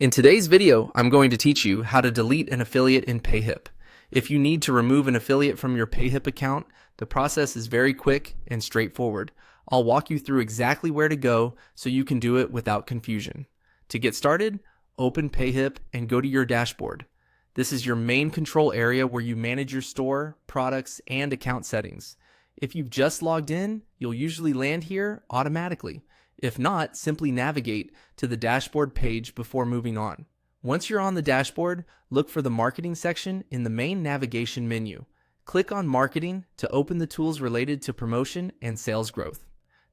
In today's video, I'm going to teach you how to delete an affiliate in Payhip. If you need to remove an affiliate from your Payhip account, the process is very quick and straightforward. I'll walk you through exactly where to go so you can do it without confusion. To get started, open Payhip and go to your dashboard. This is your main control area where you manage your store, products, and account settings. If you've just logged in, you'll usually land here automatically. If not, simply navigate to the dashboard page before moving on. Once you're on the dashboard, look for the marketing section in the main navigation menu. Click on marketing to open the tools related to promotion and sales growth.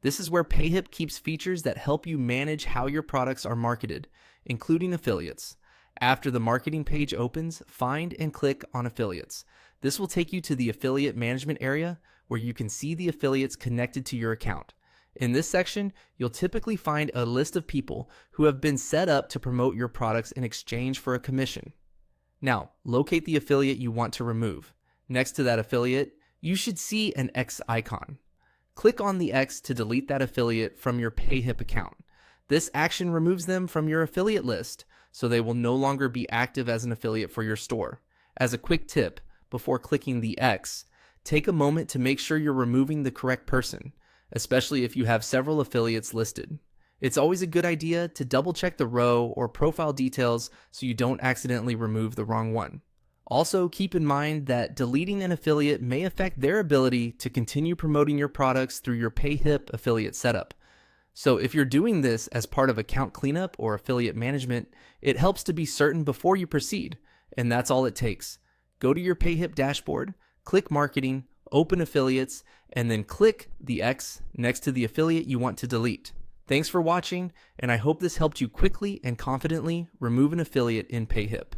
This is where Payhip keeps features that help you manage how your products are marketed, including affiliates. After the marketing page opens, find and click on affiliates. This will take you to the affiliate management area where you can see the affiliates connected to your account. In this section, you'll typically find a list of people who have been set up to promote your products in exchange for a commission. Now, locate the affiliate you want to remove. Next to that affiliate, you should see an X icon. Click on the X to delete that affiliate from your Payhip account. This action removes them from your affiliate list, so they will no longer be active as an affiliate for your store. As a quick tip, before clicking the X, take a moment to make sure you're removing the correct person, especially if you have several affiliates listed. It's always a good idea to double check the row or profile details so you don't accidentally remove the wrong one. Also, keep in mind that deleting an affiliate may affect their ability to continue promoting your products through your Payhip affiliate setup. So if you're doing this as part of account cleanup or affiliate management, it helps to be certain before you proceed, and that's all it takes. Go to your Payhip dashboard, click marketing, open affiliates, and then click the X next to the affiliate you want to delete. Thanks for watching, and I hope this helped you quickly and confidently remove an affiliate in Payhip.